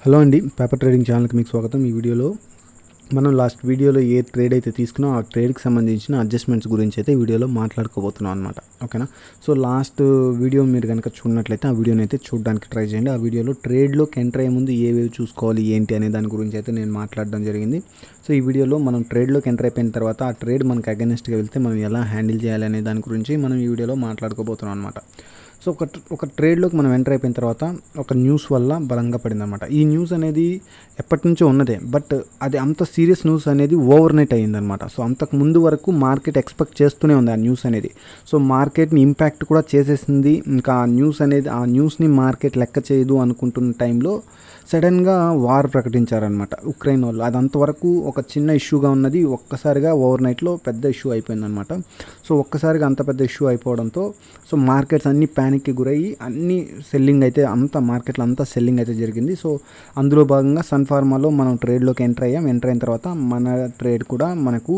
Hello అండి, paper trading ఛానల్కి మీకు స్వాగతం. ఈ వీడియోలో మనం లాస్ట్ వీడియోలో ఏ ట్రేడ్ అయితే తీసుకున్నా ఆ ట్రేడ్కి సంబంధించిన అడ్జస్ట్మెంట్స్ గురించి అయితే వీడియోలో మాట్లాడుకోబోతున్నాం అనమాట. ఓకేనా. సో లాస్ట్ వీడియో మీరు కనుక చూడనట్లయితే ఆ వీడియోని అయితే చూడడానికి ట్రై చేయండి. ఆ వీడియోలో ట్రేడ్లోకి ఎంటర్ అయ్యే ముందు ఏవేవి చూసుకోవాలి ఏంటి అనే దాని గురించి అయితే నేను మాట్లాడడం జరిగింది. సో ఈ వీడియోలో మనం ట్రేడ్లోకి ఎంటర్ అయిపోయిన తర్వాత ఆ ట్రేడ్ మనకు అగెనిస్ట్గా వెళ్తే మనం ఎలా హ్యాండిల్ చేయాలి అనే దాని గురించి మనం ఈ వీడియోలో మాట్లాడుకోబోతున్నాం అనమాట. సో ఒక ట్రేడ్లోకి మనం ఎంటర్ అయిపోయిన తర్వాత ఒక న్యూస్ వల్ల బలంగా పడిందన్నమాట. ఈ న్యూస్ అనేది ఎప్పటి నుంచో ఉన్నదే, బట్ అది అంత సీరియస్ న్యూస్ అనేది ఓవర్ నైట్ అయ్యిందనమాట. సో అంతకు ముందు వరకు మార్కెట్ ఎక్స్పెక్ట్ చేస్తూనే ఉంది ఆ న్యూస్ అనేది. సో మార్కెట్ని ఇంపాక్ట్ కూడా చేసేసింది. ఇంకా ఆ న్యూస్ని మార్కెట్ లెక్క చేయదు అనుకుంటున్న టైంలో సడన్గా వార్ ప్రకటించారనమాట ఉక్రెయిన్ వాళ్ళు. అది అంతవరకు ఒక చిన్న ఇష్యూగా ఉన్నది ఒక్కసారిగా ఓవర్ నైట్లో పెద్ద ఇష్యూ అయిపోయిందనమాట. సో ఒక్కసారిగా అంత పెద్ద ఇష్యూ అయిపోవడంతో సో మార్కెట్స్ అన్నీ ప్యానిక్కి గురయ్యి అన్నీ సెల్లింగ్ అయితే మార్కెట్లో అంతా సెల్లింగ్ అయితే జరిగింది. సో అందులో భాగంగా సన్ఫార్మాలో మనం ట్రేడ్లోకి ఎంటర్ అయిన తర్వాత మన ట్రేడ్ కూడా మనకు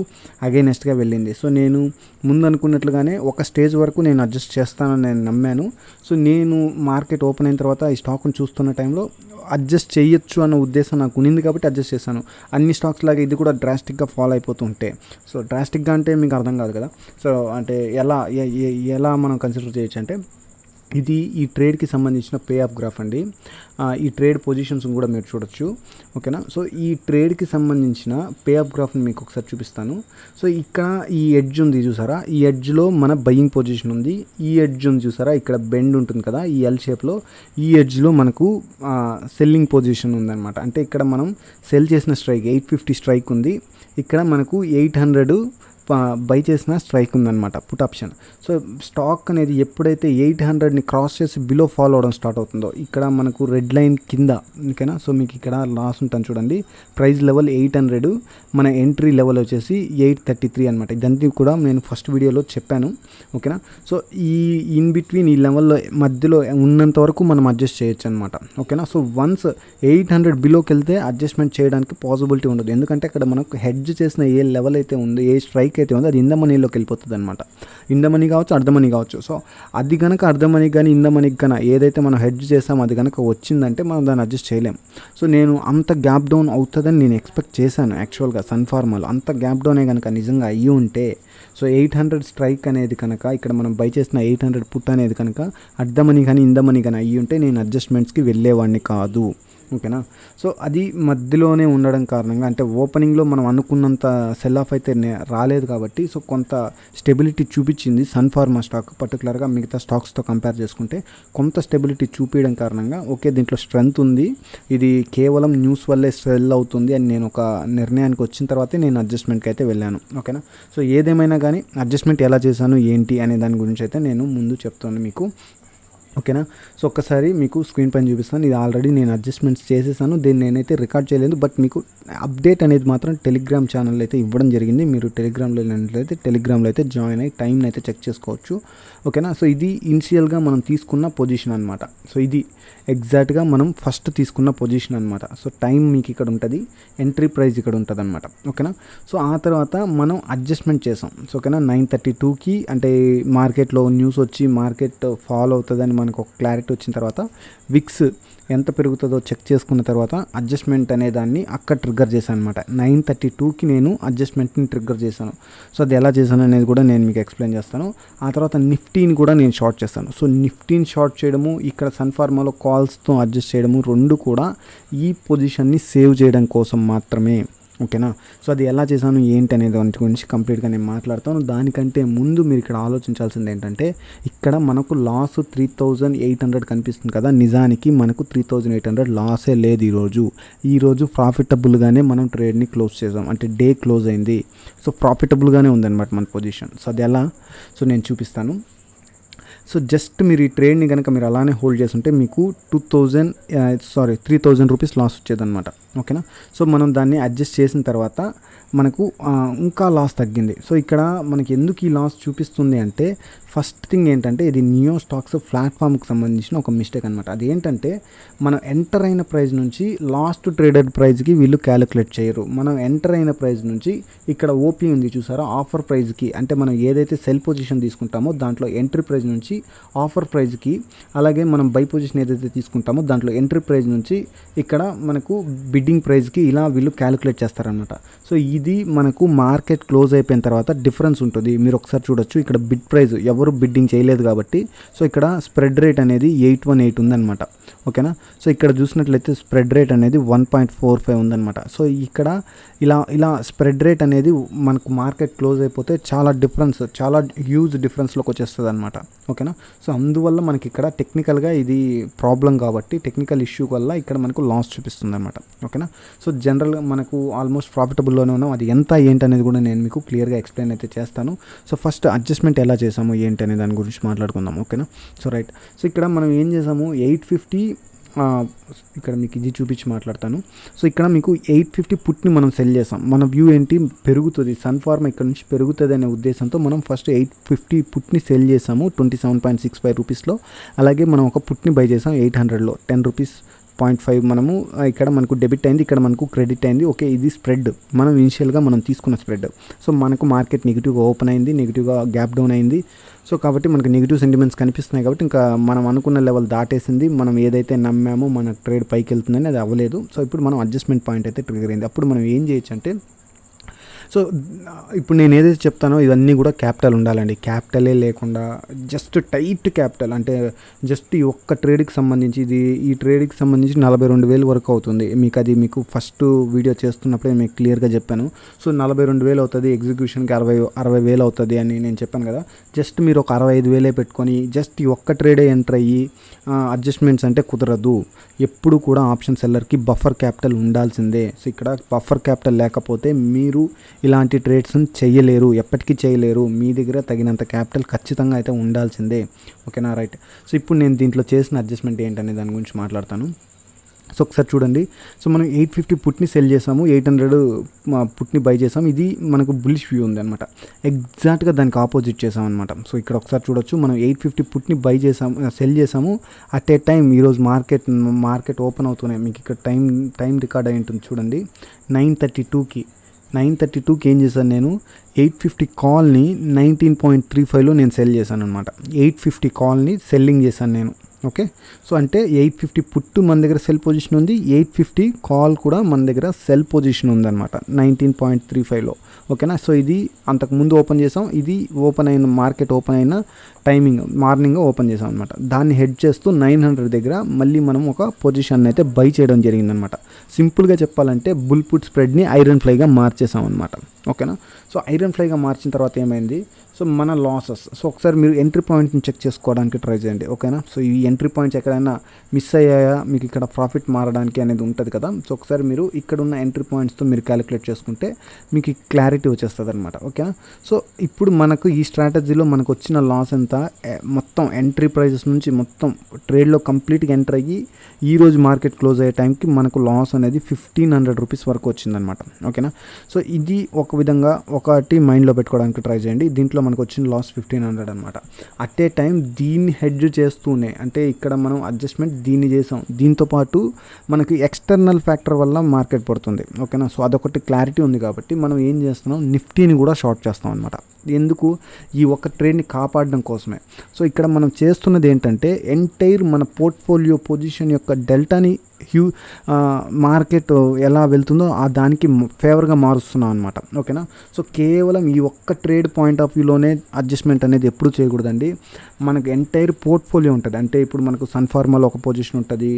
అగైనెస్ట్గా వెళ్ళింది. సో నేను ముందు అనుకున్నట్లుగానే ఒక స్టేజ్ వరకు నేను అడ్జస్ట్ చేస్తానని నేను నమ్మాను. సో నేను మార్కెట్ ఓపెన్ అయిన తర్వాత ఈ స్టాక్ను చూస్తున్న టైంలో అడ్జస్ట్ చేయొచ్చు అన్న ఉద్దేశం నాకు ఉన్నింది కాబట్టి అడ్జస్ట్ చేశాను. అన్ని స్టాక్స్ లాగా ఇది కూడా డ్రాస్టిక్గా ఫాలో అయిపోతుంటే, సో డ్రాస్టిక్గా అంటే మీకు అర్థం కాదు కదా. సో అంటే ఎలా మనం కన్సిడర్ చేయొచ్చు అంటే ఈ ట్రేడ్కి సంబంధించిన పే ఆఫ్ గ్రాఫ్ అండి. ఈ ట్రేడ్ పొజిషన్స్ కూడా మీరు చూడొచ్చు. ఓకేనా. సో ఈ ట్రేడ్కి సంబంధించిన పే ఆఫ్ గ్రాఫ్ని మీకు ఒకసారి చూపిస్తాను. సో ఇక్కడ ఈ ఎడ్జ్ ఉంది చూసారా, ఈ ఎడ్జ్లో మన బయింగ్ పొజిషన్ ఉంది. ఈ ఎడ్జ్ ఉంది చూసారా, ఇక్కడ బెండ్ ఉంటుంది కదా ఈ ఎల్ షేప్లో, ఈ ఎడ్జ్లో మనకు సెల్లింగ్ పొజిషన్ ఉందన్నమాట. అంటే ఇక్కడ మనం సెల్ చేసిన స్ట్రైక్ 850 స్ట్రైక్ ఉంది. ఇక్కడ మనకు 800 బై చేసిన స్ట్రైక్ ఉందన్నమాట, పుట్ ఆప్షన్. సో స్టాక్ అనేది ఎప్పుడైతే 800ని క్రాస్ చేసి బిలో ఫాలో అవడం స్టార్ట్ అవుతుందో ఇక్కడ మనకు రెడ్ లైన్ కింద, ఓకేనా. సో మీకు ఇక్కడ లాస్ ఉంటుంది చూడండి, ప్రైస్ లెవెల్ 800, మన ఎంట్రీ లెవెల్ వచ్చేసి 833 అనమాట. ఇదంతా కూడా నేను ఫస్ట్ వీడియోలో చెప్పాను. ఓకేనా. సో ఈ ఇన్ బిట్వీన్ ఈ లెవెల్లో మధ్యలో ఉన్నంత వరకు మనం అడ్జస్ట్ చేయొచ్చు అనమాట. ఓకేనా. సో వన్స్ 800 బిలోకి వెళ్తే అడ్జస్ట్మెంట్ చేయడానికి పాసిబిలిటీ ఉండదు. ఎందుకంటే ఇక్కడ మనకు హెడ్జ్ చేసిన ఏ లెవెల్ అయితే ఉందో, ఏ స్ట్రైక్ అయితే ఉందో అది ఇందమనీలోకి వెళ్ళిపోతుంది అనమాట. ఇందమనీ కావచ్చు, అర్ధమనీ కావచ్చు. సో అది కనుక అర్ధమనీ కానీ ఇందమనీకి కానీ ఏదైతే మనం హెడ్జ్ చేసామో అది కనుక వచ్చిందంటే మనం దాన్ని అడ్జస్ట్ చేయలేం. సో నేను అంత గ్యాప్ డౌన్ అవుతుందని నేను ఎక్స్పెక్ట్ చేశాను. యాక్చువల్గా సన్ఫార్మాలో అంత గ్యాప్ డౌనే కనుక నిజంగా అయ్యి ఉంటే, సో 800 స్ట్రైక్ అనేది కనుక ఇక్కడ మనం బై చేసిన 800 పుట్ అనేది కనుక అర్ధమనీ కానీ ఇందమనీ కానీ అయ్యి ఉంటే నేను అడ్జస్ట్మెంట్స్కి వెళ్ళేవాడిని కాదు. ఓకేనా. సో అది మధ్యలోనే ఉండడం కారణంగా, అంటే ఓపెనింగ్లో మనం అనుకున్నంత సెల్ ఆఫ్ అయితే రాలేదు కాబట్టి సో కొంత స్టెబిలిటీ చూపించింది సన్ఫార్మా స్టాక్. పర్టికులర్గా మిగతా స్టాక్స్తో కంపేర్ చేసుకుంటే కొంత స్టెబిలిటీ చూపించడం కారణంగా ఓకే దీంట్లో స్ట్రెంగ్త్ ఉంది, ఇది కేవలం న్యూస్ వల్లే సెల్ అవుతుంది అని నేను ఒక నిర్ణయానికి వచ్చిన తర్వాతే నేను అడ్జస్ట్మెంట్కి అయితే వెళ్ళాను. ఓకేనా. సో ఏదేమైనా కానీ అడ్జస్ట్మెంట్ ఎలా చేశాను ఏంటి అనే దాని గురించి అయితే నేను ముందు చెప్తాను మీకు. ఓకేనా. సో ఒక్కసారి మీకు స్క్రీన్ పైన చూపిస్తాను. ఇది ఆల్రెడీ నేను అడ్జస్ట్మెంట్స్ చేసేసాను, దీన్ని నేనైతే రికార్డ్ చేయలేదు, బట్ మీకు అప్డేట్ అనేది మాత్రం టెలిగ్రామ్ ఛానల్ అయితే ఇవ్వడం జరిగింది. మీరు టెలిగ్రామ్లో వెళ్ళినట్లయితే టెలిగ్రామ్లో అయితే జాయిన్ అయ్యి టైంని అయితే చెక్ చేసుకోవచ్చు. ఓకేనా. సో ఇది ఇనిషియల్గా మనం తీసుకున్న పొజిషన్ అనమాట. సో ఇది ఎగ్జాక్ట్గా మనం ఫస్ట్ తీసుకున్న పొజిషన్ అనమాట. సో టైం మీకు ఇక్కడ ఉంటుంది, ఎంట్రీ ప్రైస్ ఇక్కడ ఉంటుంది అనమాట. ఓకేనా. సో ఆ తర్వాత మనం అడ్జస్ట్మెంట్ చేసాం. సో ఓకేనా, 932కి అంటే మార్కెట్లో న్యూస్ వచ్చి మార్కెట్ ఫాలో అవుతుందని మనకు ఒక క్లారిటీ వచ్చిన తర్వాత విక్స్ ఎంత పెరుగుతుందో చెక్ చేసుకున్న తర్వాత అడ్జస్ట్మెంట్ అనే దాన్ని అక్కడ ట్రిగ్గర్ చేశాను అనమాట. 932కి నేను అడ్జస్ట్మెంట్ని ట్రిగ్గర్ చేశాను. సో అది ఎలా చేశాను అనేది కూడా నేను మీకు ఎక్స్ప్లెయిన్ చేస్తాను. ఆ తర్వాత నిఫ్టీని కూడా నేను షార్ట్ చేస్తాను. సో నిఫ్టీని షార్ట్ చేయడము, ఇక్కడ సన్ఫార్మాలో కాల్స్తో అడ్జస్ట్ చేయడము, రెండు కూడా ఈ పొజిషన్ని సేవ్ చేయడం కోసం మాత్రమే. ఓకేనా. సో అది ఎలా చేశాను ఏంటి అనే దాని గురించి కంప్లీట్గా నేను మాట్లాడతాను. దానికంటే ముందు మీరు ఇక్కడ ఆలోచించాల్సింది ఏంటంటే, ఇక్కడ మనకు లాస్ 3800 కనిపిస్తుంది కదా, నిజానికి మనకు 3800 లాసే లేదు. ఈరోజు ప్రాఫిటబుల్గానే మనం ట్రేడ్ని క్లోజ్ చేసాం, అంటే డే క్లోజ్ అయింది. సో ప్రాఫిటబుల్గానే ఉందన్నమాట మన పొజిషన్. సో అది ఎలా, సో నేను చూపిస్తాను. సో జస్ట్ మీరు ఈ ట్రేడ్ని కనుక మీరు అలానే హోల్డ్ చేస్తుంటే మీకు 3000 రూపీస్ లాస్ వచ్చేదన్నమాట. ఓకేనా. సో మనం దాన్ని అడ్జస్ట్ చేసిన తర్వాత మనకు ఇంకా లాస్ తగ్గింది. సో ఇక్కడ మనకి ఎందుకు ఈ లాస్ చూపిస్తుంది అంటే ఫస్ట్ థింగ్ ఏంటంటే ఇది నియో స్టాక్స్ ప్లాట్ఫామ్కి సంబంధించిన ఒక మిస్టేక్ అనమాట. అదేంటంటే మనం ఎంటర్ అయిన ప్రైస్ నుంచి లాస్ట్ ట్రేడెడ్ ప్రైస్కి వీళ్ళు క్యాలిక్యులేట్ చేయరు. మనం ఎంటర్ అయిన ప్రైస్ నుంచి ఇక్కడ ఓపీ ఉంది చూసారా, ఆఫర్ ప్రైస్కి, అంటే మనం ఏదైతే సెల్ పొజిషన్ తీసుకుంటామో దాంట్లో ఎంట్రీ ప్రైస్ నుంచి ఆఫర్ ప్రైస్కి, అలాగే మనం బై పొజిషన్ ఏదైతే తీసుకుంటామో దాంట్లో ఎంట్రీ ప్రైస్ నుంచి ఇక్కడ మనకు బిడ్డింగ్ ప్రైస్కి ఇలా వీళ్ళు క్యాలిక్యులేట్ చేస్తారనమాట. సో ఇది మనకు మార్కెట్ క్లోజ్ అయిపోయిన తర్వాత డిఫరెన్స్ ఉంటుంది. మీరు ఒకసారి చూడొచ్చు, ఇక్కడ బిడ్ ప్రైస్ ఎవరు బిడ్డింగ్ చేయలేదు కాబట్టి సో ఇక్కడ స్ప్రెడ్ రేట్ అనేది 818 ఉందన్నమాట. ఓకేనా. సో ఇక్కడ చూసినట్లయితే స్ప్రెడ్ రేట్ అనేది 1.45 ఉందన్నమాట. సో ఇక్కడ ఇలా స్ప్రెడ్ రేట్ అనేది మనకు మార్కెట్ క్లోజ్ అయిపోతే చాలా హ్యూజ్ డిఫరెన్స్లోకి వచ్చేస్తుంది అనమాట. ఓకేనా. సో అందువల్ల మనకి ఇక్కడ టెక్నికల్గా ఇది ప్రాబ్లం కాబట్టి టెక్నికల్ ఇష్యూ వల్ల ఇక్కడ మనకు లాస్ చూపిస్తుంది అనమాట. ఓకేనా. సో జనరల్గా మనకు ఆల్మోస్ట్ ప్రాఫిటబుల్లోనే ఉన్నాం. అది ఎంత ఏంటి అనేది కూడా నేను మీకు క్లియర్గా ఎక్స్ప్లెయిన్ అయితే చేస్తాను. సో ఫస్ట్ అడ్జస్ట్మెంట్ ఎలా చేసాము ఏంటి అనే దాని గురించి మాట్లాడుకుందాం. ఓకేనా. So right. సో ఇక్కడ మనం ఏం చేసాము, 850 ఇక్కడ మీకు ఇది చూపించి మాట్లాడతాను. సో ఇక్కడ మీకు 850 పుట్ని మనం సెల్ చేసాం. మన వ్యూ ఏంటి, పెరుగుతుంది, సన్ఫార్మా ఇక్కడ నుంచి పెరుగుతుంది అనే ఉద్దేశంతో మనం ఫస్ట్ 850 పుట్ని సెల్ చేసాము 27.65 రూపీస్లో. అలాగే మనం ఒక పుట్ని బై చేసాం 800లో 10 రూపీస్ 0.5 మనము ఇక్కడ మనకు డెబిట్ అయింది, ఇక్కడ మనకు క్రెడిట్ అయింది. ఓకే, ఇది స్ప్రెడ్ మనం ఇనిషియల్గా మనం తీసుకున్న స్ప్రెడ్. సో మనకు మార్కెట్ నెగిటివ్గా ఓపెన్ అయింది, నెగిటివ్గా గ్యాప్ డౌన్ అయింది. సో కాబట్టి మనకు నెగిటివ్ సెంటిమెంట్స్ కనిపిస్తున్నాయి కాబట్టి ఇంకా మనం అనుకున్న లెవెల్ దాటేసింది. మనం ఏదైతే నమ్మామో మన ట్రేడ్ పైకి వెళ్తుందని అది అవ్వలేదు. సో ఇప్పుడు మనం అడ్జస్ట్మెంట్ పాయింట్ అయితే ట్రిగర్ అయింది. అప్పుడు మనం ఏం చేయొచ్చు అంటే, సో ఇప్పుడు నేను ఏదైతే చెప్తానో ఇవన్నీ కూడా క్యాపిటల్ ఉండాలండి. క్యాపిటలే లేకుండా జస్ట్ టైట్ క్యాపిటల్ అంటే జస్ట్ ఈ ఒక్క ట్రేడ్కి సంబంధించి ఈ ట్రేడ్కి సంబంధించి 42,000 వరకు అవుతుంది. మీకు ఫస్ట్ వీడియో చేస్తున్నప్పుడే మీకు క్లియర్గా చెప్పాను. సో 42,000 అవుతుంది, ఎగ్జిక్యూషన్కి 60,000 అవుతుంది అని నేను చెప్పాను కదా. జస్ట్ మీరు ఒక 65,000 పెట్టుకొని జస్ట్ ఈ ఒక్క ట్రేడే ఎంటర్ అయ్యి అడ్జస్ట్మెంట్స్ అంటే కుదరదు. ఎప్పుడు కూడా ఆప్షన్ సెల్లర్కి బఫర్ క్యాపిటల్ ఉండాల్సిందే. సో ఇక్కడ బఫర్ క్యాపిటల్ లేకపోతే మీరు ఇలాంటి ట్రేడ్స్ని చేయలేరు, ఎప్పటికీ చేయలేరు. మీ దగ్గర తగినంత క్యాపిటల్ ఖచ్చితంగా అయితే ఉండాల్సిందే. ఓకేనా, రైట్. సో ఇప్పుడు నేను దీంట్లో చేసిన అడ్జస్ట్మెంట్ ఏంటనే దాని గురించి మాట్లాడతాను. సో ఒకసారి చూడండి. సో మనం 850 పుట్ని సెల్ చేసాము, 800 పుట్ని బై చేసాము. ఇది మనకు బులిష్ వ్యూ ఉంది అనమాట. ఎగ్జాక్ట్గా దానికి ఆపోజిట్ చేసాం అనమాట. సో ఇక్కడ ఒకసారి చూడొచ్చు, మనం 850 పుట్ని బై చేసాము, సెల్ చేసాము. అట్ ఏ టైం ఈరోజు మార్కెట్ ఓపెన్ అవుతున్నాయి. మీకు ఇక్కడ టైం రికార్డ్ అయి ఉంటుంది చూడండి. 9:32కి ఏం చేశాను నేను, 850 కాల్ని 19.35లో నేను సెల్ చేశాను అనమాట. 850 కాల్ని సెల్లింగ్ చేశాను నేను. ఓకే. సో అంటే 850 పుట్టు మన దగ్గర సెల్ పొజిషన్ ఉంది, 850 కాల్ కూడా మన దగ్గర సెల్ పొజిషన్ ఉందన్నమాట 19.35లో. ఓకేనా. సో ఇది అంతకుముందు ఓపెన్ చేసాం, ఇది మార్కెట్ ఓపెన్ అయిన టైమింగ్ మార్నింగ్ ఓపెన్ చేసాం అనమాట. దాన్ని హెడ్ చేస్తూ 900 దగ్గర మళ్ళీ మనం ఒక పొజిషన్ అయితే బై చేయడం జరిగిందనమాట. సింపుల్గా చెప్పాలంటే బుల్ పుట్ స్ప్రెడ్ని ఐరన్ ఫ్లైగా మార్చేసాం అనమాట. ఓకేనా. సో ఐరన్ ఫ్లైగా మార్చిన తర్వాత ఏమైంది, సో మన లాసెస్. సో ఒకసారి మీరు ఎంట్రీ పాయింట్ని చెక్ చేసుకోవడానికి ట్రై చేయండి. ఓకేనా. సో ఈ ఎంట్రీ పాయింట్స్ ఎక్కడైనా మిస్ అయ్యాయా, మీకు ఇక్కడ ప్రాఫిట్ మారడానికి అనేది ఉంటుంది కదా. సో ఒకసారి మీరు ఇక్కడ ఉన్న ఎంట్రీ పాయింట్స్తో మీరు క్యాలిక్యులేట్ చేసుకుంటే మీకు క్లారిటీ వచ్చేస్తుంది అనమాట. ఓకేనా. సో ఇప్పుడు మనకు ఈ స్ట్రాటజీలో మనకు వచ్చిన లాస్ ఎంత, మొత్తం ఎంట్రీ ప్రైజెస్ నుంచి మొత్తం ట్రేడ్లో కంప్లీట్గా ఎంటర్ అయ్యి ఈరోజు మార్కెట్ క్లోజ్ అయ్యే టైంకి మనకు లాస్ అనేది 1,500 రూపీస్ వరకు వచ్చిందనమాట. ఓకేనా. సో ఇది ఒక విధంగా ఒకటి మైండ్లో పెట్టుకోవడానికి ట్రై చేయండి. దీంట్లో మనకు వచ్చిన లాస్ 1,500 అనమాట. అట్ ఏ టైం దీన్ని హెడ్జ్ చేస్తూనే, అంటే ఇక్కడ మనం అడ్జస్ట్మెంట్ దీన్ని చేసాం, దీంతోపాటు మనకి ఎక్స్టర్నల్ ఫ్యాక్టర్ వల్ల మార్కెట్ పడుతుంది. ఓకేనా. సో అదొకటి క్లారిటీ ఉంది కాబట్టి మనం ఏం చేస్తున్నాం, నిఫ్టీని కూడా షార్ట్ చేస్తాం అనమాట. ఎందుకు, ఈ ఒక్క ట్రేడ్ని కాపాడడం కోసమే. సో ఇక్కడ మనం చేస్తున్నది ఏంటంటే ఎంటైర్ మన పోర్ట్ఫోలియో పొజిషన్ యొక్క డెల్టాని మార్కెట్ ఎలా వెళ్తుందో దానికి ఫేవర్గా మారుస్తున్నాం అనమాట. ఓకేనా. సో కేవలం ఈ ఒక్క ట్రేడ్ పాయింట్ ఆఫ్ వ్యూలోనే అడ్జస్ట్మెంట్ అనేది ఎప్పుడు చేయకూడదండి. మనకు ఎంటైర్ పోర్ట్ఫోలియో ఉంటుంది. అంటే ఇప్పుడు మనకు సన్ఫార్మాలో ఒక పొజిషన్ ఉంటుంది,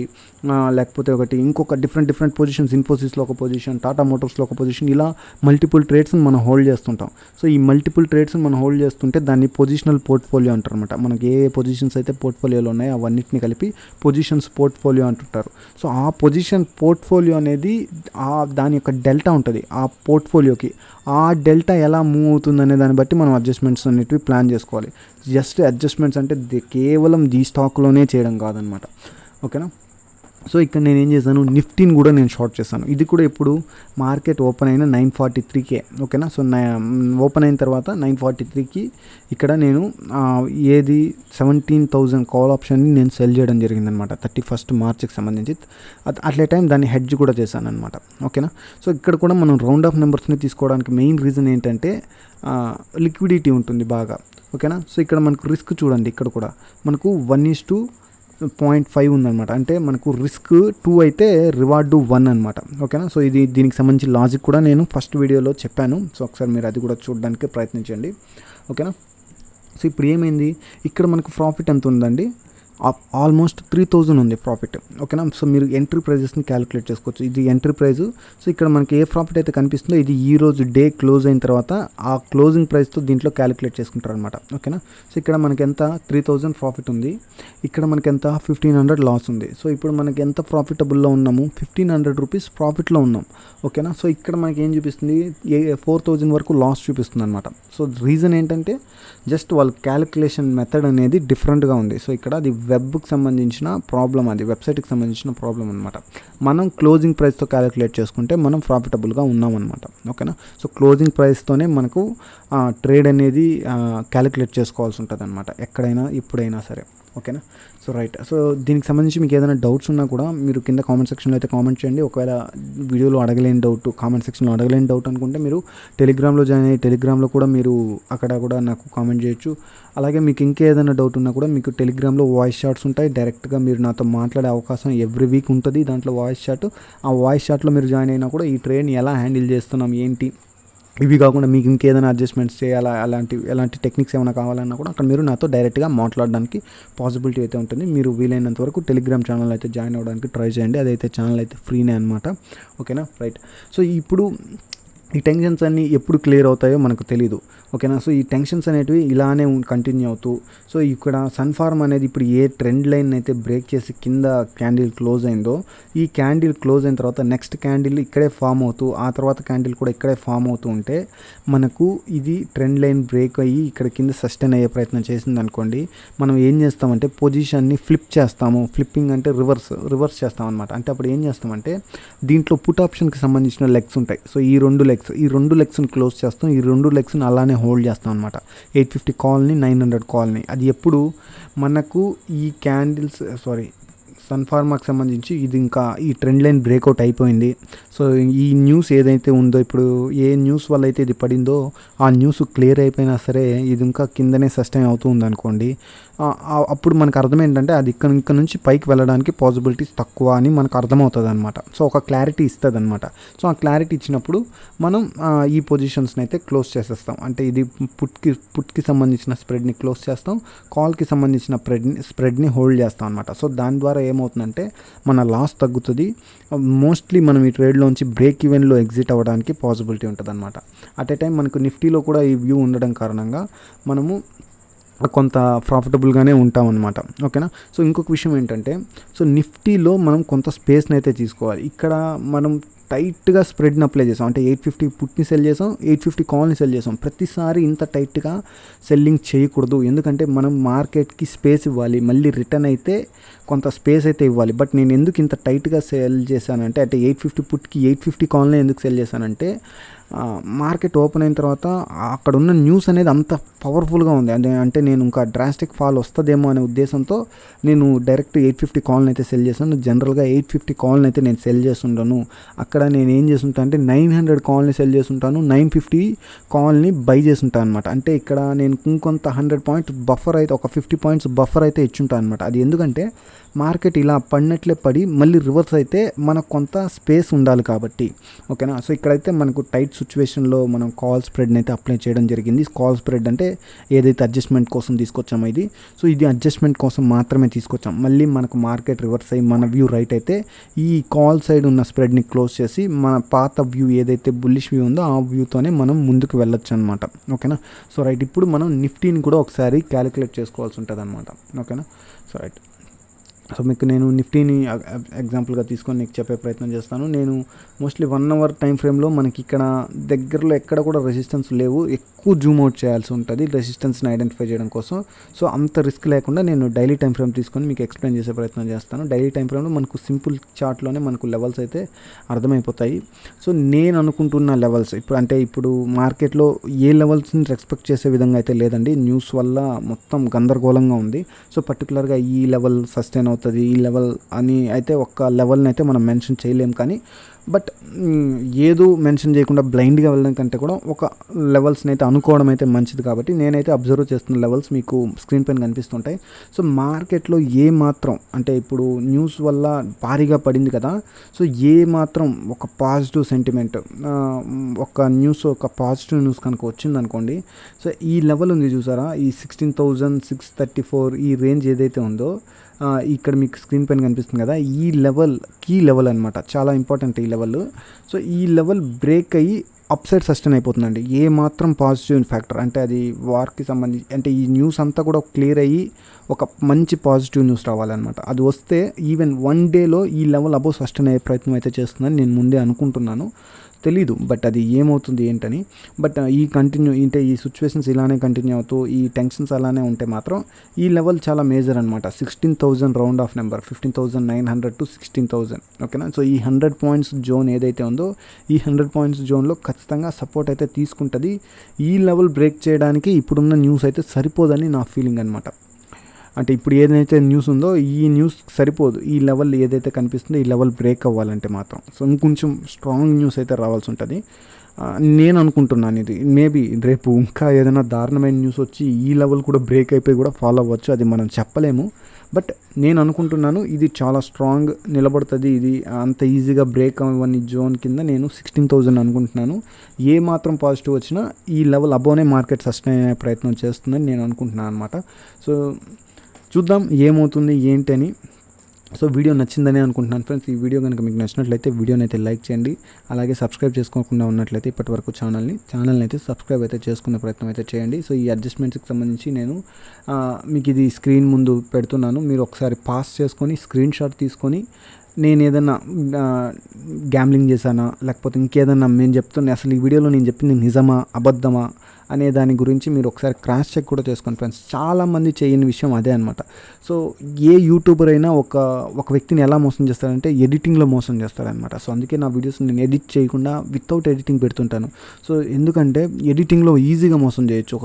లేకపోతే ఇంకొక డిఫరెంట్ పొజిషన్స్, ఇన్ఫోసిస్లో ఒక పొజిషన్, టాటా మోటార్స్లో ఒక పొజిషన్, ఇలా మల్టిపుల్ ట్రేడ్స్ని మనం హోల్డ్ చేస్తుంటాం. సో ఈ మల్టిపుల్ ట్రేడ్స్ని మనం హోల్డ్ చేస్తుంటే దాన్ని పొజిషనల్ పోర్ట్ఫోలియో అంటారు అనమాట. మనకి ఏ పొజిషన్స్ అయితే పోర్ట్ఫోలియోలో ఉన్నాయో అవన్నిటిని కలిపి పొజిషన్స్ పోర్ట్ఫోలియో అంటుంటారు. సో ఆ పొజిషన్ పోర్ట్ఫోలియో అనేది దాని యొక్క డెల్టా ఉంటుంది ఆ పోర్ట్ఫోలియోకి. ఆ డెల్టా ఎలా మూవ్ అవుతుందనే దాన్ని బట్టి మనం అడ్జస్ట్మెంట్స్ అనేటివి ప్లాన్ చేసుకోవాలి. జస్ట్ అడ్జస్ట్మెంట్స్ అంటే కేవలం ఈ స్టాక్లోనే చేయడం కాదనమాట. ఓకేనా. సో ఇక్కడ నేను ఏం చేశాను, నిఫ్టీని కూడా నేను షార్ట్ చేశాను. ఇది కూడా ఇప్పుడు మార్కెట్ ఓపెన్ అయిన 943కే, ఓకేనా. సో ఓపెన్ అయిన తర్వాత 943కి ఇక్కడ నేను ఏది 17,000 కాల్ ఆప్షన్ని నేను సెల్ చేయడం జరిగిందనమాట 31 మార్చికి సంబంధించి. అట్లే టైం దాన్ని హెడ్జ్ కూడా చేశాను అనమాట, ఓకేనా. సో ఇక్కడ కూడా మనం రౌండ్ ఆఫ్ నెంబర్స్ని తీసుకోవడానికి మెయిన్ రీజన్ ఏంటంటే లిక్విడిటీ ఉంటుంది బాగా, ఓకేనా. సో ఇక్కడ మనకు రిస్క్ చూడండి, ఇక్కడ కూడా మనకు 1:0.5 ఉందన్నమాట. అంటే మనకు రిస్క్ 2 అయితే రివార్డు 1 అనమాట, ఓకేనా. సో దీనికి సంబంధించి లాజిక్ కూడా నేను ఫస్ట్ వీడియోలో చెప్పాను. సో ఒకసారి మీరు అది కూడా చూడడానికి ప్రయత్నించండి, ఓకేనా. సో ఇప్పుడు ఏమైంది, ఇక్కడ మనకు ప్రాఫిట్ ఎంత ఉందండి, ఆల్మోస్ట్ 3,000 ఉంది ప్రాఫిట్, ఓకేనా. సో మీరు ఎంట్రీ ప్రైజెస్ని క్యాలిక్యులేట్ చేసుకోవచ్చు. ఇది ఎంట్రీ ప్రైజు. సో ఇక్కడ మనకి ఏ ప్రాఫిట్ అయితే కనిపిస్తుందో ఇది ఈ రోజు డే క్లోజ్ అయిన తర్వాత ఆ క్లోజింగ్ ప్రైస్తో దీంట్లో క్యాలిక్యులేట్ చేసుకుంటారు అనమాట, ఓకేనా. సో ఇక్కడ మనకి ఎంత 3,000 ప్రాఫిట్ ఉంది, ఇక్కడ మనకి ఎంత 1,500 లాస్ ఉంది. సో ఇప్పుడు మనకి ఎంత ప్రాఫిటబుల్లో ఉన్నాము, 1,500 రూపీస్ ప్రాఫిట్లో ఉన్నాం, ఓకేనా. సో ఇక్కడ మనకి ఏం చూపిస్తుంది, 4,000 వరకు లాస్ చూపిస్తుంది అనమాట. సో రీజన్ ఏంటంటే జస్ట్ వాళ్ళ క్యాలిక్యులేషన్ మెథడ్ అనేది డిఫరెంట్గా ఉంది. సో ఇక్కడ అది వెబ్కి సంబంధించిన ప్రాబ్లం, అది వెబ్సైట్కి సంబంధించిన ప్రాబ్లం అనమాట. మనం క్లోజింగ్ ప్రైస్తో క్యాలిక్యులేట్ చేసుకుంటే మనం ప్రాఫిటబుల్గా ఉన్నామన్నమాట, ఓకేనా. సో క్లోజింగ్ ప్రైస్తోనే మనకు ట్రేడ్ అనేది క్యాలిక్యులేట్ చేసుకోవాల్సి ఉంటుంది అనమాట, ఎక్కడైనా ఎప్పుడైనా సరే, ఓకేనా. So right. సో దీనికి సంబంధించి మీకు ఏదైనా డౌట్స్ ఉన్నా కూడా మీరు కింద కామెంట్ సెక్షన్లో అయితే కామెంట్ చేయండి. ఒకవేళ వీడియోలో అడగలేని డౌట్, కామెంట్ సెక్షన్లో అడగలేని డౌట్ అనుకుంటే మీరు టెలిగ్రామ్లో జాయిన్ అయ్యి టెలిగ్రామ్లో కూడా మీరు అక్కడ కూడా నాకు కామెంట్ చేయొచ్చు. అలాగే మీకు ఇంకేదైనా డౌట్ ఉన్నా కూడా మీకు టెలిగ్రామ్లో వాయిస్ చాట్స్ ఉంటాయి, డైరెక్ట్గా మీరు నాతో మాట్లాడే అవకాశం ఎవ్రీ వీక్ ఉంటుంది దాంట్లో వాయిస్ చాట్. ఆ వాయిస్ చాట్లో మీరు జాయిన్ అయినా కూడా ఈ ట్రేడ్ని ఎలా హ్యాండిల్ చేస్తున్నాం ఏంటి, ఇవి కాకుండా మీకు ఇంకేదైనా అడ్జస్ట్మెంట్స్ చేయాలా, ఎలాంటి టెక్నిక్స్ ఏమైనా కావాలన్నా కూడా అక్కడ మీరు నాతో డైరెక్ట్గా మాట్లాడడానికి పాసిబిలిటీ అయితే ఉంటుంది. మీరు వీలైనంత వరకు టెలిగ్రామ్ ఛానల్ అయితే జాయిన్ అవ్వడానికి ట్రై చేయండి. అదైతే ఛానల్ అయితే ఫ్రీనే అనమాట, ఓకేనా. రైట్. సో ఇప్పుడు ఈ టెన్షన్స్ అన్నీ ఎప్పుడు క్లియర్ అవుతాయో మనకు తెలీదు, ఓకేనా. సో ఈ టెన్షన్స్ అనేటివి ఇలానే కంటిన్యూ అవుతూ, సో ఇక్కడ సన్ఫార్మ్ అనేది ఇప్పుడు ఏ ట్రెండ్ లైన్ అయితే బ్రేక్ చేసి కింద క్యాండిల్ క్లోజ్ అయిందో, ఈ క్యాండిల్ క్లోజ్ అయిన తర్వాత నెక్స్ట్ క్యాండిల్ ఇక్కడే ఫామ్ అవుతూ ఆ తర్వాత క్యాండిల్ కూడా ఇక్కడే ఫామ్ అవుతూ ఉంటే మనకు ఇది ట్రెండ్ లైన్ బ్రేక్ అయ్యి ఇక్కడ కింద సస్టైన్ అయ్యే ప్రయత్నం చేసింది అనుకోండి, మనం ఏం చేస్తామంటే పొజిషన్ని ఫ్లిప్ చేస్తాము. ఫ్లిప్పింగ్ అంటే రివర్స్ చేస్తాం అనమాట. అంటే అప్పుడు ఏం చేస్తామంటే దీంట్లో పుట్ ఆప్షన్కి సంబంధించిన లెగ్స్ ఉంటాయి. సో ఈ రెండు లెగ్స్ని క్లోజ్ చేస్తాం, ఈ రెండు లెగ్స్ని అలానే హోల్డ్ చేస్తాం అనమాట. 850 కాల్ని 900 కాల్ని. అది ఎప్పుడు మనకు ఈ క్యాండిల్స్ సన్ఫార్మాకి సంబంధించి ఇది ఇంకా ఈ ట్రెండ్ లైన్ బ్రేక్అవుట్ అయిపోయింది. సో ఈ న్యూస్ ఏదైతే ఉందో, ఇప్పుడు ఏ న్యూస్ వల్ల అయితే ఇది పడిందో ఆ న్యూస్ క్లియర్ అయిపోయినా సరే ఇది ఇంకా కిందనే సస్టైన్ అవుతూ ఉందనుకోండి, అప్పుడు మనకు అర్థం ఏంటంటే అది ఇక్కడ నుంచి పైకి వెళ్ళడానికి పాసిబిలిటీస్ తక్కువ అని మనకు అర్థమవుతుంది అనమాట. సో ఒక క్లారిటీ ఇస్తుంది అనమాట. సో ఆ క్లారిటీ ఇచ్చినప్పుడు మనం ఈ పొజిషన్స్ని అయితే క్లోజ్ చేసేస్తాం. అంటే ఇది పుట్కి సంబంధించిన స్ప్రెడ్ని క్లోజ్ చేస్తాం, కాల్కి సంబంధించిన స్ప్రెడ్ని హోల్డ్ చేస్తాం అనమాట. సో దాని ద్వారా ఏమవుతుందంటే మన లాస్ తగ్గుతుంది. మోస్ట్లీ మనం ఈ ట్రేడ్లోంచి బ్రేక్ ఈవెన్లో ఎగ్జిట్ అవ్వడానికి పాసిబిలిటీ ఉంటుంది అనమాట. అట్ ఏ టైం మనకు నిఫ్టీలో కూడా ఈ వ్యూ ఉండడం కారణంగా మనము కొంత ప్రాఫిటబుల్గానే ఉంటాం అనమాట, ఓకేనా. సో ఇంకొక విషయం ఏంటంటే, సో నిఫ్టీలో మనం కొంత స్పేస్ని అయితే తీసుకోవాలి. ఇక్కడ మనం టైట్గా స్ప్రెడ్ని అప్లై చేసాం. అంటే 850 పుట్ని సెల్ చేసాం, 850 కాల్ని సెల్ చేసాం. ప్రతిసారి ఇంత టైట్గా సెల్లింగ్ చేయకూడదు. ఎందుకంటే మనం మార్కెట్కి స్పేస్ ఇవ్వాలి, మళ్ళీ రిటర్న్ అయితే కొంత స్పేస్ అయితే ఇవ్వాలి. బట్ నేను ఎందుకు ఇంత టైట్గా సెల్ చేశానంటే, అంటే 850 పుట్కి 850 కాల్ని ఎందుకు సెల్ చేశానంటే, మార్కెట్ ఓపెన్ అయిన తర్వాత అక్కడ ఉన్న న్యూస్ అనేది అంత పవర్ఫుల్గా ఉంది. అంటే నేను ఇంకా డ్రాస్టిక్ ఫాల్ వస్తుందేమో అనే ఉద్దేశంతో నేను డైరెక్ట్ 850 కాల్ని అయితే సెల్ చేశాను. జనరల్గా 850 కాల్ని అయితే నేను సెల్ చేస్తుంటాను. అక్కడ నేను ఏం చేస్తుంటా అంటే 900 కాల్ని సెల్ చేస్తుంటాను, 950 కాల్ని బై చేస్తుంటాను అనమాట. అంటే ఇక్కడ నేను ఇంకొంత 100 పాయింట్స్ బఫర్ అయితే, ఒక 50 పాయింట్స్ బఫర్ అయితే ఇచ్చుంటాను అనమాట. అది ఎందుకంటే మార్కెట్ ఇలా పడినట్లే పడి మళ్ళీ రివర్స్ అయితే మనకు కొంత స్పేస్ ఉండాలి కాబట్టి, ఓకేనా. సో ఇక్కడైతే మనకు టైట్ సిచ్యువేషన్లో మనం కాల్ స్ప్రెడ్ని అయితే అప్లై చేయడం జరిగింది. కాల్ స్ప్రెడ్ అంటే ఏదైతే అడ్జస్ట్మెంట్ కోసం తీసుకొచ్చామో ఇది, సో ఇది అడ్జస్ట్మెంట్ కోసం మాత్రమే తీసుకొచ్చాం. మళ్ళీ మనకు మార్కెట్ రివర్స్ అయ్యి మన వ్యూ రైట్ అయితే ఈ కాల్ సైడ్ ఉన్న స్ప్రెడ్ని క్లోజ్ చేసి మన పాత వ్యూ ఏదైతే బుల్లిష్ వ్యూ ఉందో ఆ వ్యూతోనే మనం ముందుకు వెళ్ళొచ్చు అనమాట, ఓకేనా. So right. ఇప్పుడు మనం నిఫ్టీని కూడా ఒకసారి క్యాలిక్యులేట్ చేసుకోవాల్సి ఉంటుంది అనమాట, ఓకేనా. So right. సో మీకు నేను నిఫ్టీని ఎగ్జాంపుల్గా తీసుకొని మీకు చెప్పే ప్రయత్నం చేస్తాను. నేను మోస్ట్లీ 1 అవర్ టైం ఫ్రేమ్లో మనకి ఇక్కడ దగ్గరలో ఎక్కడ కూడా రెసిస్టెన్స్ లేవు, ఎక్కువ జూమ్ అవుట్ చేయాల్సి ఉంటుంది రెసిస్టెన్స్ని ఐడెంటిఫై చేయడం కోసం. సో అంత రిస్క్ లేకుండా నేను డైలీ టైం ఫ్రేమ్ తీసుకొని మీకు ఎక్స్ప్లెయిన్ చేసే ప్రయత్నం చేస్తాను. డైలీ టైం ఫ్రేమ్లో మనకు సింపుల్ చార్ట్లోనే మనకు లెవెల్స్ అయితే అర్థమైపోతాయి. సో నేను అనుకుంటున్న లెవెల్స్ ఇప్పుడు మార్కెట్లో ఏ లెవెల్స్ని రెస్పెక్ట్ చేసే విధంగా అయితే లేదండి. న్యూస్ వల్ల మొత్తం గందరగోళంగా ఉంది. సో పర్టికులర్గా ఈ లెవెల్ సస్టైన్ అవుతుంది, ఈ లెవెల్ అని అయితే ఒక్క లెవెల్ని అయితే మనం మెన్షన్ చేయలేం. కానీ బట్ ఏదో మెన్షన్ చేయకుండా బ్లైండ్గా వెళ్ళడం కంటే కూడా ఒక లెవెల్స్ని అయితే అనుకోవడం అయితే మంచిది. కాబట్టి నేనైతే అబ్జర్వ్ చేస్తున్న లెవెల్స్ మీకు స్క్రీన్ పైన కనిపిస్తుంటాయి. సో మార్కెట్లో ఏ మాత్రం ఇప్పుడు న్యూస్ వల్ల భారీగా పడింది కదా, సో ఏ మాత్రం ఒక పాజిటివ్ సెంటిమెంట్, ఒక పాజిటివ్ న్యూస్ కనుక వచ్చిందనుకోండి, సో ఈ లెవెల్ ఉంది చూసారా, ఈ 16,634 ఈ రేంజ్ ఏదైతే ఉందో, ఇక్కడ మీకు స్క్రీన్ పైన కనిపిస్తుంది కదా, ఈ లెవెల్ కీ లెవెల్ అనమాట, చాలా ఇంపార్టెంట్ ఈ లెవెల్. సో ఈ లెవెల్ బ్రేక్ అయ్యి అప్ సైడ్ సస్టైన్ అయిపోతుందండి. ఏ మాత్రం పాజిటివ్ ఫ్యాక్టర్ అది వార్కి సంబంధించి ఈ న్యూస్ అంతా కూడా క్లియర్ అయ్యి ఒక మంచి పాజిటివ్ న్యూస్ రావాలన్నమాట. అది వస్తే ఈవెన్ 1 డేలో ఈ లెవెల్ అబోవ్ సస్టైన్ అయ్యే ప్రయత్నం అయితే చేస్తుందని నేను ముందే అనుకుంటున్నాను. తెలీదు బట్ అది ఏమవుతుంది ఏంటని. బట్ ఈ సిచ్యువేషన్స్ ఇలానే కంటిన్యూ అవుతూ ఈ టెన్షన్స్ అలానే ఉంటే మాత్రం ఈ లెవెల్ చాలా మేజర్ అనమాట. 16,000 రౌండ్ ఆఫ్ నెంబర్, 15,900 to 16,000. ఓకేనా. సో ఈ 100 పాయింట్స్ జోన్ ఏదైతే ఉందో, ఈ 100 పాయింట్స్ జోన్లో ఖచ్చితంగా సపోర్ట్ అయితే తీసుకుంటుంది. ఈ లెవెల్ బ్రేక్ చేయడానికి ఇప్పుడున్న న్యూస్ అయితే సరిపోదని నా ఫీలింగ్ అనమాట. ఇప్పుడు ఏదైతే న్యూస్ ఉందో ఈ న్యూస్ సరిపోదు, ఈ లెవెల్ ఏదైతే కనిపిస్తుందో ఈ లెవెల్ బ్రేక్ అవ్వాలంటే మాత్రం. సో ఇంకొంచెం స్ట్రాంగ్ న్యూస్ అయితే రావాల్సి ఉంటుంది నేను అనుకుంటున్నాను. ఇది మేబీ రేపు ఇంకా ఏదైనా దారుణమైన న్యూస్ వచ్చి ఈ లెవెల్ కూడా బ్రేక్ అయిపోయి కూడా ఫాలో అవ్వచ్చు, అది మనం చెప్పలేము. బట్ నేను అనుకుంటున్నాను ఇది చాలా స్ట్రాంగ్ నిలబడుతుంది. ఇది అంత ఈజీగా బ్రేక్ అవ్వని జోన్ కింద నేను 16,000 అనుకుంటున్నాను. ఏ మాత్రం పాజిటివ్ వచ్చినా ఈ లెవెల్ అబోనే మార్కెట్ సస్టైన్ అయ్యే ప్రయత్నం చేస్తుందని నేను అనుకుంటున్నాను అనమాట. సో చూద్దాం ఏమవుతుంది ఏంటని. సో వీడియో నచ్చిందని అనుకుంటున్నాను ఫ్రెండ్స్. ఈ వీడియో కనుక మీకు నచ్చినట్లయితే వీడియోని అయితే లైక్ చేయండి. అలాగే సబ్స్క్రైబ్ చేసుకోకుండా ఉన్నట్లయితే ఇప్పటివరకు ఛానల్ని అయితే సబ్స్క్రైబ్ అయితే చేసుకునే ప్రయత్నం అయితే చేయండి. సో ఈ అడ్జస్ట్మెంట్స్కి సంబంధించి నేను మీకు ఇది స్క్రీన్ ముందు పెడుతున్నాను. మీరు ఒకసారి పాస్ చేసుకొని స్క్రీన్ షాట్ తీసుకొని నేను ఏదన్నా గ్యామ్లింగ్ చేశానా లేకపోతే ఇంకేదన్నా నేను చెప్తున్నా అసలు ఈ వీడియోలో నేను చెప్పింది నిజమా అబద్ధమా అనే దాని గురించి మీరు ఒకసారి క్రాస్ చెక్ కూడా చేసుకోండి ఫ్రెండ్స్. చాలామంది చేయని విషయం అదే అనమాట. సో ఏ యూట్యూబర్ అయినా ఒక వ్యక్తిని ఎలా మోసం చేస్తారంటే ఎడిటింగ్లో మోసం చేస్తారనమాట. సో అందుకే నా వీడియోస్ నేను ఎడిట్ చేయకుండా వితౌట్ ఎడిటింగ్ పెడుతుంటాను. సో ఎందుకంటే ఎడిటింగ్లో ఈజీగా మోసం చేయొచ్చు.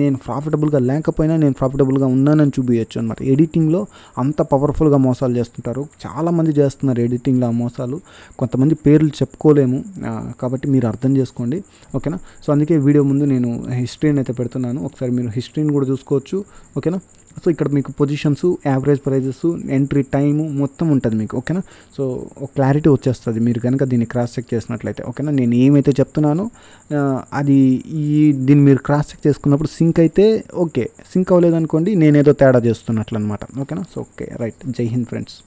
నేను ప్రాఫిటబుల్గా లేకపోయినా నేను ప్రాఫిటబుల్గా ఉన్నానని చూపించచ్చు అనమాట. ఎడిటింగ్లో అంత పవర్ఫుల్గా మోసాలు చేస్తుంటారు, చాలామంది చేస్తున్నారు ఎడిటింగ్లో ఆ మోసాలు. కొంతమంది పేర్లు చెప్పుకోలేము కాబట్టి మీరు అర్థం చేసుకోండి. ఓకేనా. సో అందుకే వీడియో ముందు నేను హిస్టరీని అయితే పెడుతున్నాను, ఒకసారి మీరు హిస్టరీని కూడా చూసుకోవచ్చు. ఓకేనా. సో ఇక్కడ మీకు positions, average prices, entry time మొత్తం ఉంటుంది మీకు. ఓకేనా. సో ఒక క్లారిటీ వచ్చేస్తుంది మీరు కనుక దీన్ని క్రాస్ చెక్ చేసినట్లయితే. ఓకేనా. నేను ఏమైతే చెప్తున్నానో దీన్ని మీరు క్రాస్ చెక్ చేసుకున్నప్పుడు సింక్ అయితే ఓకే, సింక్ అవ్వలేదనుకోండి నేనేదో తేడా చేస్తున్నట్లు అనమాట. ఓకేనా. So okay right. జై హింద్ ఫ్రెండ్స్.